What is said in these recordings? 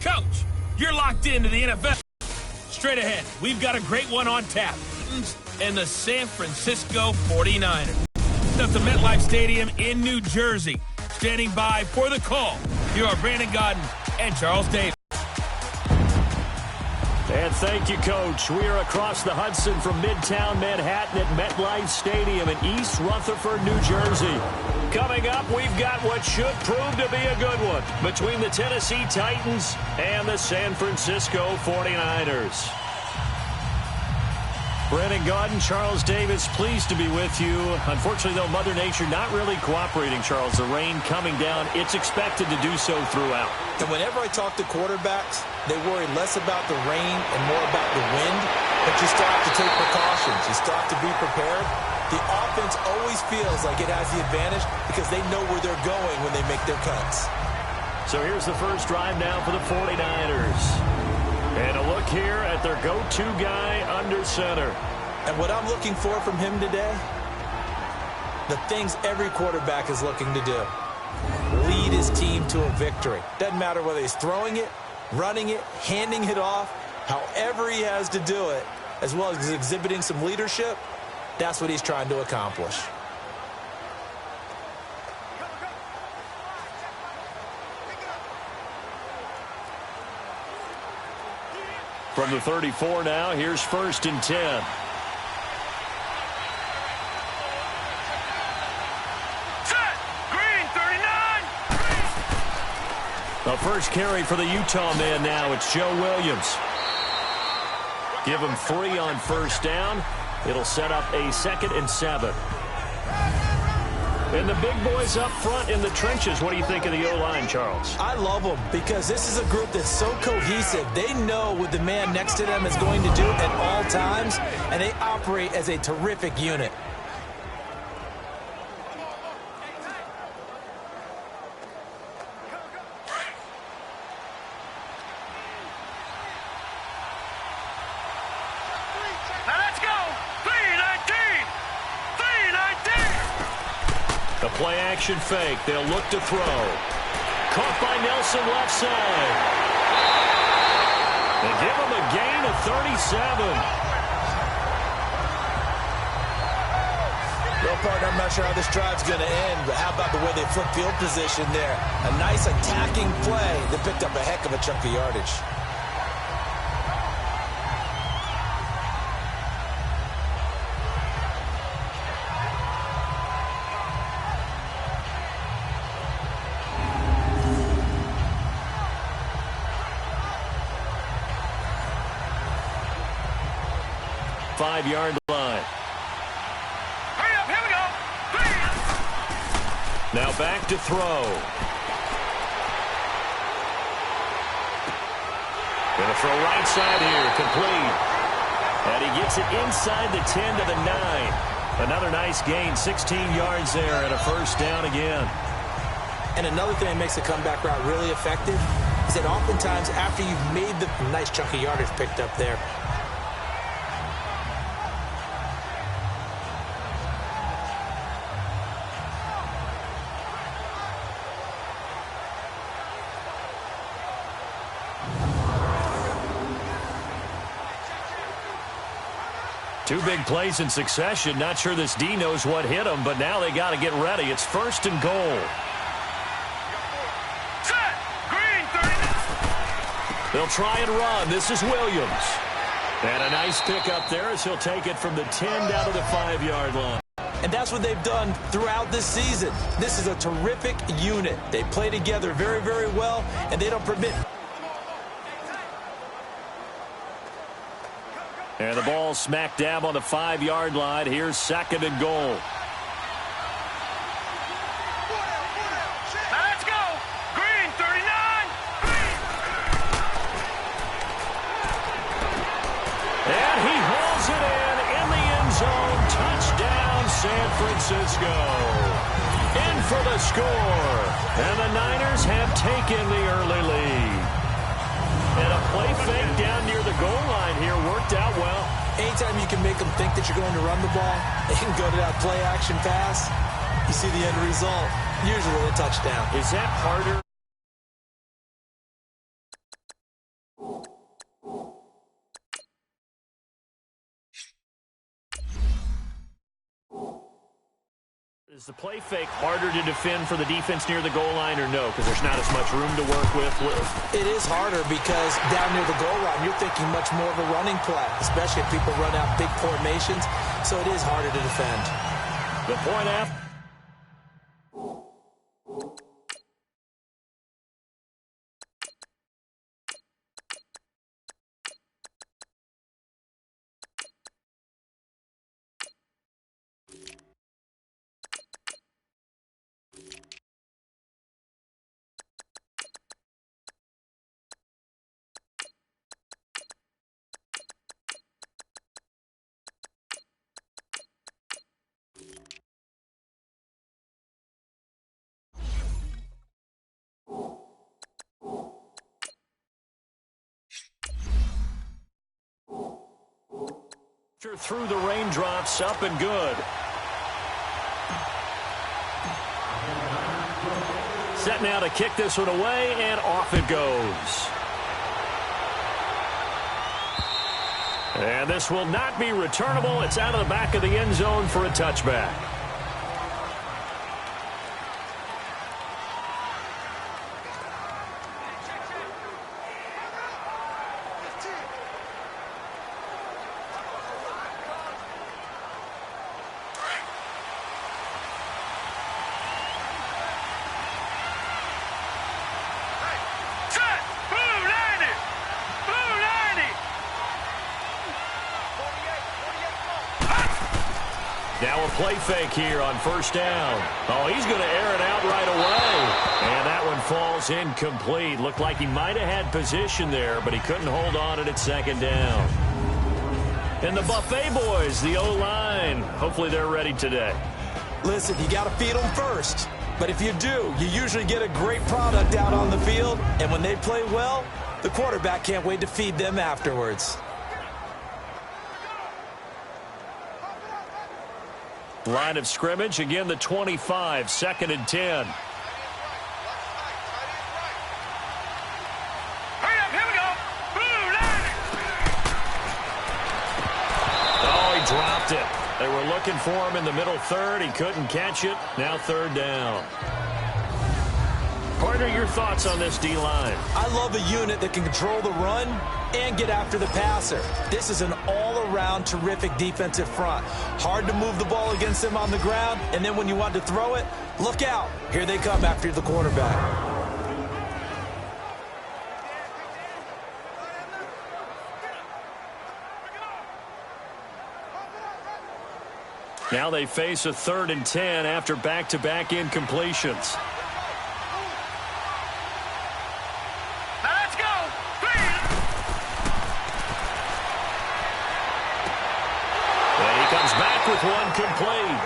Coach, you're locked into the NFL. Straight ahead, we've got a great one on tap. And the San Francisco 49ers. At the MetLife Stadium in New Jersey. Standing by for the call. Here are Brandon Gaudin and Charles Davis. And thank you, Coach. We are across the Hudson from Midtown Manhattan at MetLife Stadium in East Rutherford, New Jersey. Coming up, we've got what should prove to be a good one between the Tennessee Titans and the San Francisco 49ers. Brandon Gaudin, Charles Davis, pleased to be with you. Unfortunately, though, Mother Nature not really cooperating, Charles. The rain coming down. It's expected to do so throughout. And whenever I talk to quarterbacks, they worry less about the rain and more about the wind. But you still have to take precautions. You still have to be prepared. The offense always feels like it has the advantage because they know where they're going when they make their cuts. So here's the first drive now for the 49ers. And a look here at their go-to guy under center. And what I'm looking for from him today, the things every quarterback is looking to do. Lead his team to a victory. Doesn't matter whether he's throwing it, running it, handing it off, however he has to do it, as well as exhibiting some leadership, that's what he's trying to accomplish. From the 34 now, here's 1st and 10. Set! Green, 39! The first carry for the Utah man now. It's Joe Williams. Give him 3 on 1st down. It'll set up a 2nd and 7. And the big boys up front in the trenches. What do you think of the O-line, Charles? I love them because this is a group that's so cohesive. They know what the man next to them is going to do at all times, and they operate as a terrific unit. Now let's go! 319! 319! The play-action fake. They'll look to throw. Caught by Nelson left side. They give him a gain of 37. Well, partner, I'm not sure how this drive's going to end, but how about the way they flip field position there? A nice attacking play that picked up a heck of a chunk of yardage. Five-yard line. Hurry up, here we go! Now back to throw. Gonna throw right side here, complete. And he gets it inside the 10 to the 9. Another nice gain, 16 yards there, and a 1st down again. And another thing that makes the comeback route really effective is that oftentimes after you've made the nice chunk of yardage picked up there, Two big plays in succession. Not sure this D knows what hit him, but now they got to get ready. It's 1st and goal. Set! Green, 30! They'll try and run. This is Williams. And a nice pickup there as he'll take it from the 10 down to the 5-yard line. and that's what they've done throughout this season. This is a terrific unit. They play together very, very well, and they don't permit. And the ball smack dab on the 5-yard line. Here's 2nd and goal. Let's go! Green, 39! And he hauls it in the end zone. Touchdown, San Francisco. In for the score. And the Niners have taken the early lead. And a play fake down near the goal line here worked out well. Anytime you can make them think that you're going to run the ball, they can go to that play-action pass. You see the end result, usually a touchdown. Is that harder? Is the play fake harder to defend for the defense near the goal line or no? Because there's not as much room to work with. It is harder because down near the goal line, you're thinking much more of a running play, especially if people run out big formations. So it is harder to defend. The point after. Through the raindrops, up and good. Set now to kick this one away, and off it goes. And this will not be returnable. It's out of the back of the end zone for a touchback. Now a play fake here on first down. Oh, he's going to air it out right away. And that one falls incomplete. Looked like he might have had position there, but he couldn't hold on it at second down. And the Buffet boys, the O-line, hopefully they're ready today. Listen, you got to feed them first. But if you do, you usually get a great product out on the field. And when they play well, the quarterback can't wait to feed them afterwards. Line of scrimmage, again the 25, 2nd and 10. Hurry up, here we go. Oh, he dropped it. They were looking for him in the middle third. He couldn't catch it. Now third down. Partner, your thoughts on this D-line? I love a unit that can control the run and get after the passer. This is an all-around terrific defensive front. Hard to move the ball against them on the ground, and then when you want to throw it, look out. Here they come after the quarterback. Now they face a 3rd and 10 after back-to-back incompletions. Back with one complete.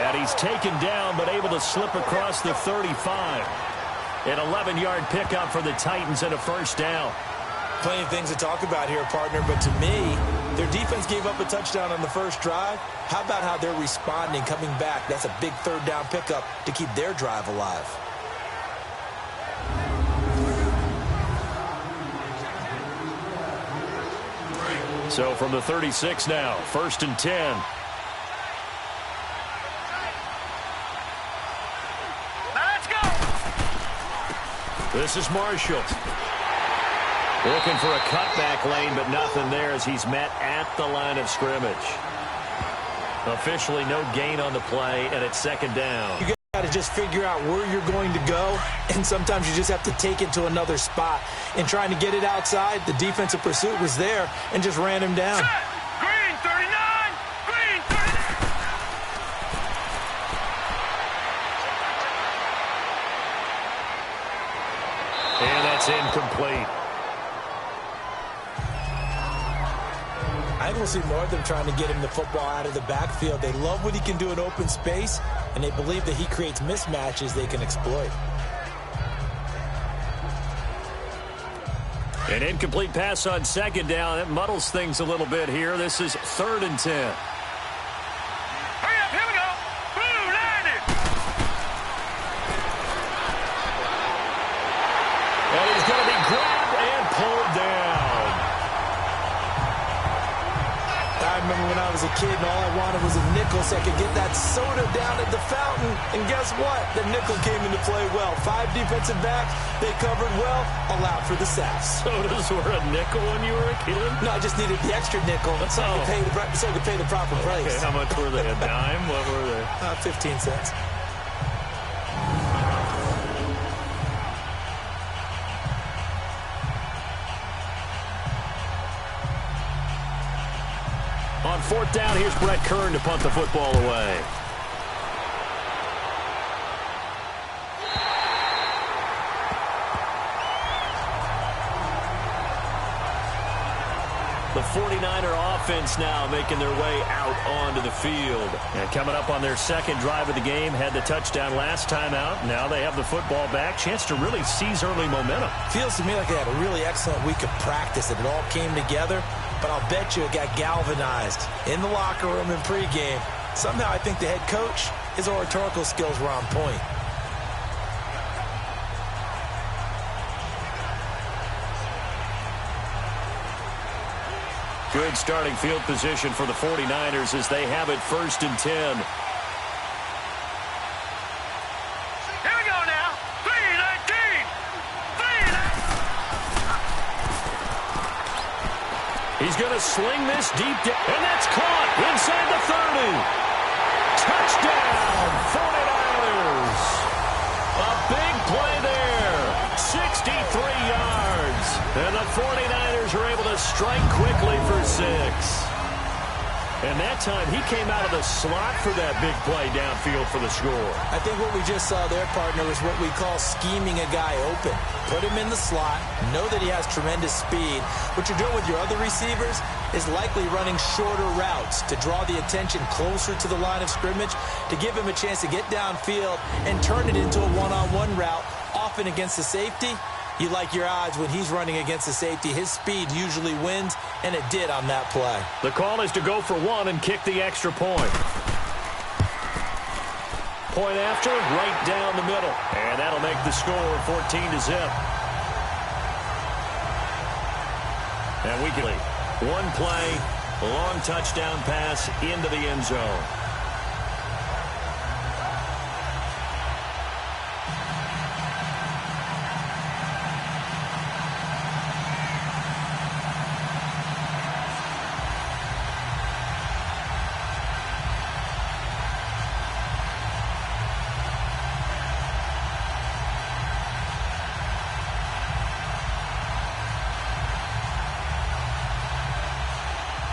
And he's taken down but able to slip across the 35. An 11-yard pickup for the Titans and a first down. Plenty of things to talk about here, partner, but to me, their defense gave up a touchdown on the first drive. How about how they're responding, coming back? That's a big third down pickup to keep their drive alive. So from the 36 now, 1st and 10. Let's go. This is Marshall. Looking for a cutback lane, but nothing there as he's met at the line of scrimmage. Officially no gain on the play, and it's 2nd down. You got to just figure out where you're going to go, and sometimes you just have to take it to another spot. In trying to get it outside, the defensive pursuit was there and just ran him down. Green 39. Green 39. And that's incomplete. I think we'll see more of them trying to get him the football out of the backfield. They love what he can do in open space, and they believe that he creates mismatches they can exploit. An incomplete pass on 2nd down. That muddles things a little bit here. This is 3rd and 10. Hurry up, here we go. Blue line it. And he's going to be grabbed and pulled down. I remember when I was a kid and all I wanted was a nickel so I could get that soda down at the fountain. And guess what? The nickel came into play well. 5 defensive backs, they covered well, allowed for the sacks. Sodas were a nickel when you were a kid? No, I just needed the extra nickel so I could pay the proper price. Okay, how much were they? A dime? What were they? 15 cents. On 4th down, here's Brett Kern to punt the football away. The 49er offense now making their way out onto the field. And coming up on their second drive of the game, had the touchdown last time out. Now they have the football back. Chance to really seize early momentum. Feels to me like they had a really excellent week of practice and it all came together. But I'll bet you it got galvanized in the locker room in pregame. Somehow I think the head coach, his oratorical skills were on point. Good starting field position for the 49ers as they have it 1st and 10. Here we go now. 3-19. He's going to sling this deep down, and that's caught inside the 30. Touchdown, 49ers. A big play there. 63 yards. And the 49ers are able to strike quickly for 6. And that time, he came out of the slot for that big play downfield for the score. I think what we just saw there, partner, is what we call scheming a guy open. Put him in the slot, know that he has tremendous speed. What you're doing with your other receivers is likely running shorter routes to draw the attention closer to the line of scrimmage, to give him a chance to get downfield and turn it into a one-on-one route, often against the safety. You like your odds when he's running against the safety. His speed usually wins, and it did on that play. The call is to go for 1 and kick the extra point. Point after, right down the middle. And that'll make the score 14-0. And we can lead. 1 play, long touchdown pass into the end zone.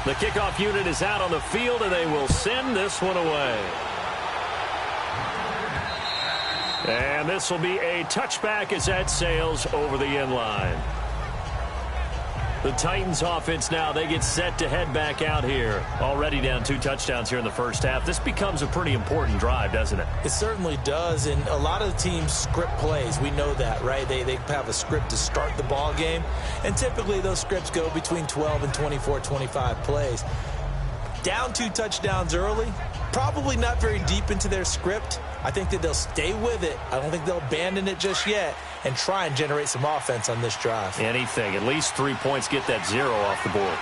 The kickoff unit is out on the field, and they will send this one away. And this will be a touchback as that sails over the end line. The Titans offense now, they get set to head back out here. Already down 2 touchdowns here in the first half. This becomes a pretty important drive, doesn't it? It certainly does, and a lot of the teams script plays. We know that, right? They have a script to start the ball game, and typically those scripts go between 12 and 24, 25 plays. Down 2 touchdowns early, probably not very deep into their script. I think that they'll stay with it. I don't think they'll abandon it just yet and try and generate some offense on this drive. Anything. At least 3 points, get that 0 off the board.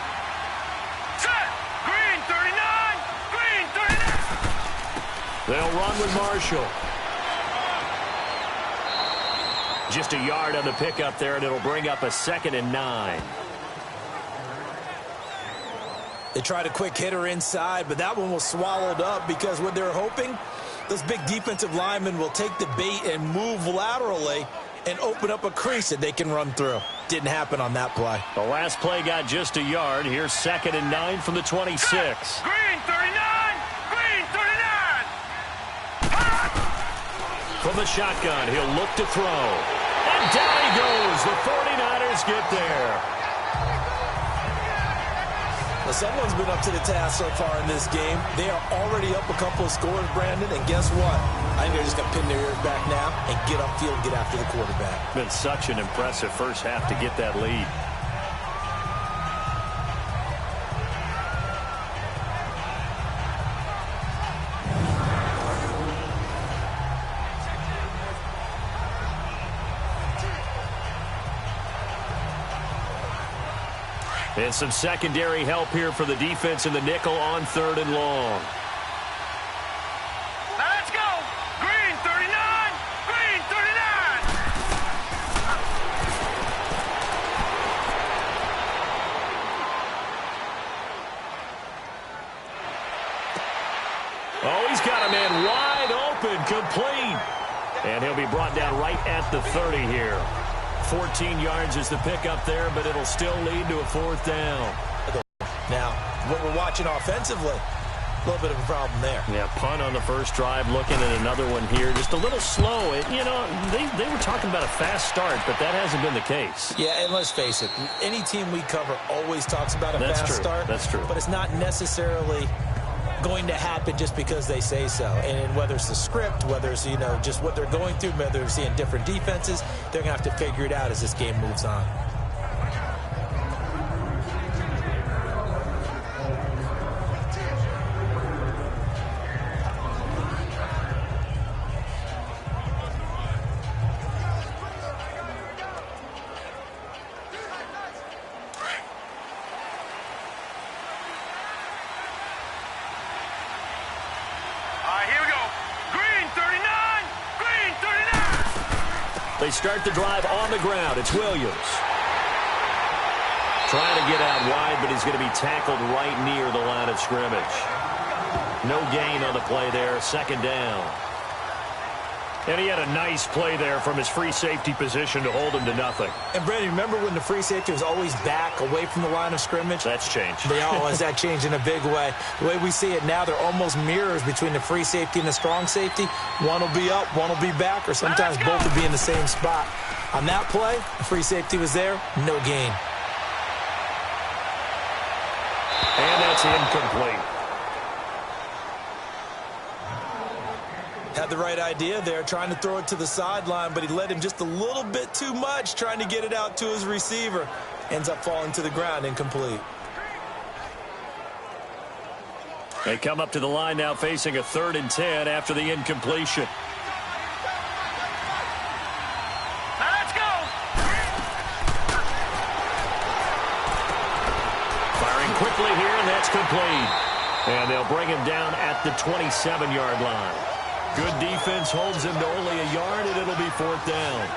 Set. Green 39. Green 39. They'll run with Marshall. Just a yard on the pickup there, and it'll bring up a 2nd and 9. They tried a quick hitter inside, but that one was swallowed up because what they're hoping, those big defensive linemen will take the bait and move laterally and open up a crease that they can run through. Didn't happen on that play. The last play got just a yard. Here's 2nd and 9 from the 26. Green 39. Green 39. From the shotgun, he'll look to throw. And down he goes. The 49ers get there. Well, someone's been up to the task so far in this game. They are already up a couple of scores, Brandon, and guess what? I think they're just going to pin their ears back now and get upfield and get after the quarterback. Been such an impressive first half to get that lead. And some secondary help here for the defense in the nickel on 3rd and long. Now let's go. Green 39. Green 39. Oh, he's got a man wide open, complete. And he'll be brought down right at the 30 here. 14 yards is the pickup there, but it'll still lead to a 4th down. Now, what we're watching offensively, a little bit of a problem there. Yeah, punt on the first drive, looking at another one here. Just a little slow. They were talking about a fast start, but that hasn't been the case. Yeah, and let's face it, any team we cover always talks about a fast start. That's true. But it's not necessarily going to happen just because they say so. And whether it's the script, whether it's, just what they're going through, whether they're seeing different defenses, they're going to have to figure it out as this game moves on. They start the drive on the ground. It's Williams. Trying to get out wide, but he's going to be tackled right near the line of scrimmage. No gain on the play there. 2nd down. And he had a nice play there from his free safety position to hold him to nothing. And, Brandon, remember when the free safety was always back away from the line of scrimmage? That's changed. That changed in a big way. The way we see it now, they're almost mirrors between the free safety and the strong safety. One will be up, one will be back, or sometimes both will be in the same spot. On that play, the free safety was there, no gain. And that's incomplete. Had the right idea there, trying to throw it to the sideline, but he led him just a little bit too much, trying to get it out to his receiver. Ends up falling to the ground, incomplete. They come up to the line now facing a 3rd and 10 after the incompletion. Now let's go. Firing quickly here, and that's complete. And they'll bring him down at the 27-yard line. Good defense holds him to only a yard, and it'll be 4th down.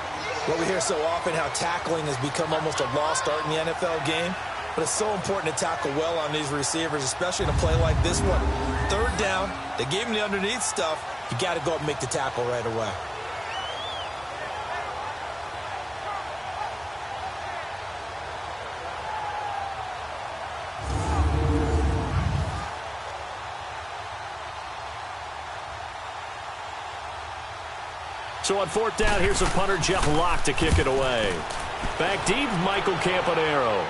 Well, we hear so often how tackling has become almost a lost art in the NFL game, but it's so important to tackle well on these receivers, especially in a play like this one. 3rd down, they gave him the underneath stuff. You got to go up and make the tackle right away. So on 4th down, here's a punter, Jeff Locke, to kick it away. Back deep, Michael Campanaro.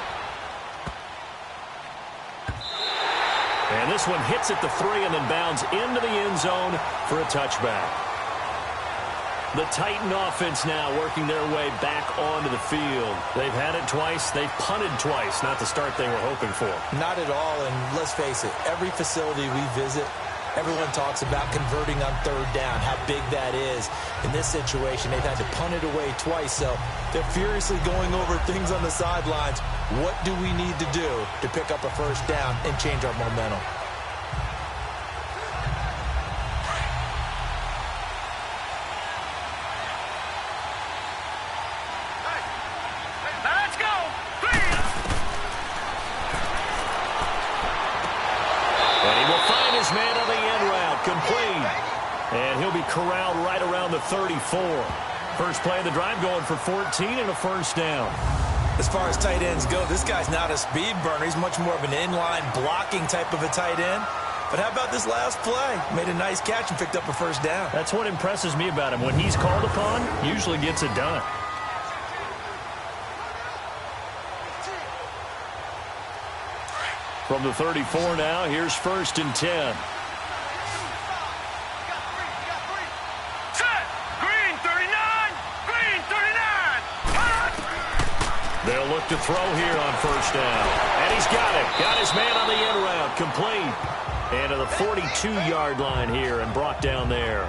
And this one hits at the 3 and then bounds into the end zone for a touchback. The Titan offense now working their way back onto the field. They've had it twice. They've punted twice. Not the start they were hoping for. Not at all, and let's face it, every facility we visit, everyone talks about converting on 3rd down, how big that is. In this situation, they've had to punt it away twice, so they're furiously going over things on the sidelines. What do we need to do to pick up a 1st down and change our momentum? Now let's go. And he will find his man on the end route, complete. And he'll be corralled right around the 34. First play of the drive going for 14 and a 1st down. As far as tight ends go, this guy's not a speed burner. He's much more of an inline blocking type of a tight end. But how about this last play? Made a nice catch and picked up a 1st down. That's what impresses me about him. When he's called upon, usually gets it done. From the 34 now, here's 1st and 10. Set. Green 39. Green 39. They'll look to throw here on 1st down. And he's got it. Got his man on the end route, complete. And to the 42-yard line here and brought down there.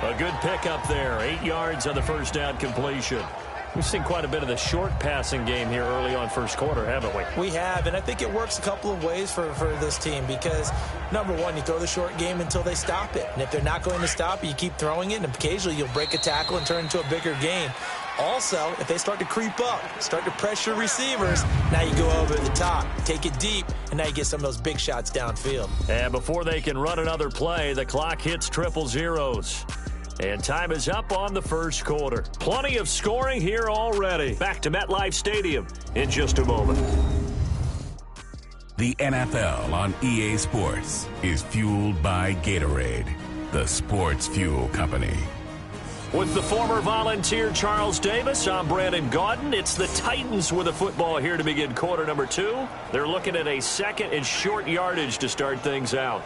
A good pickup there. 8 yards on the 1st down completion. We've seen quite a bit of the short passing game here early on first quarter, haven't we? We have, and I think it works a couple of ways for this team because, number one, you throw the short game until they stop it. And if they're not going to stop it, you keep throwing it, and occasionally you'll break a tackle and turn into a bigger game. Also, if they start to creep up, start to pressure receivers, now you go over the top, take it deep, and now you get some of those big shots downfield. And before they can run another play, the clock hits triple zeros. And time is up on the first quarter. Plenty of scoring here already. Back to MetLife Stadium in just a moment. The NFL on EA Sports is fueled by Gatorade, the sports fuel company. With the former Volunteer Charles Davis, I'm Brandon Gaudin. It's the Titans with the football here to begin quarter number 2. They're looking at a second and short yardage to start things out.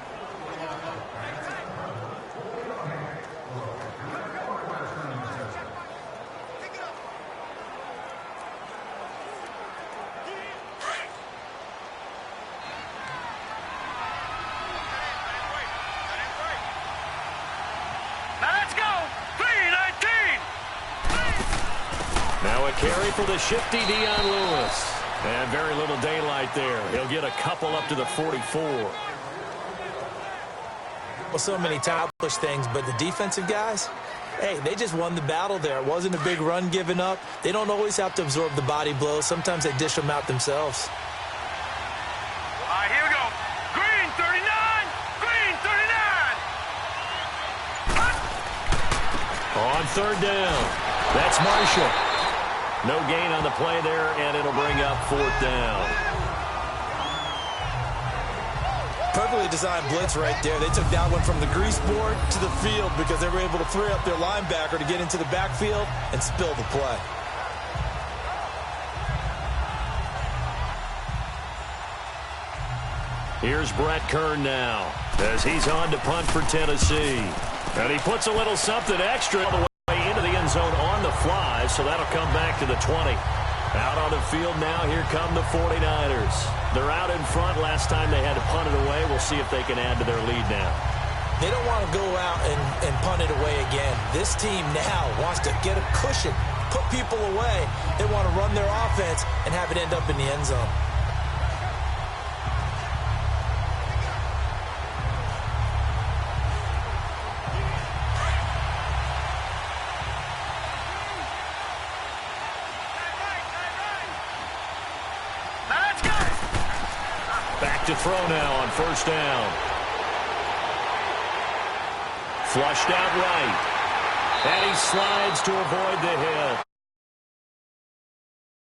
Carry for the shifty Dion Lewis. And very little daylight there. He'll get a couple up to the 44. Well, so many accomplish things, but the defensive guys, hey, they just won the battle there. It wasn't a big run given up. They don't always have to absorb the body blows. Sometimes they dish them out themselves. All right, here we go. Green 39. Green 39. On third down. That's Marshall. No gain on the play there, and it'll bring up fourth down. Perfectly designed blitz right there. They took that one from the grease board to the field because they were able to free up their linebacker to get into the backfield and spill the play. Here's Brett Kern now as he's on to punt for Tennessee. And he puts a little something extra all the way into the end zone on the fly, so that'll come back to the 20. Out on the field now, here come the 49ers. They're out in front. Last time they had to punt it away. We'll see if they can add to their lead now. They don't want to go out and punt it away again. This team now wants to get a cushion, put people away. They want to run their offense and have it end up in the end zone. To throw now on first down. Flushed out right. And he slides to avoid the hit.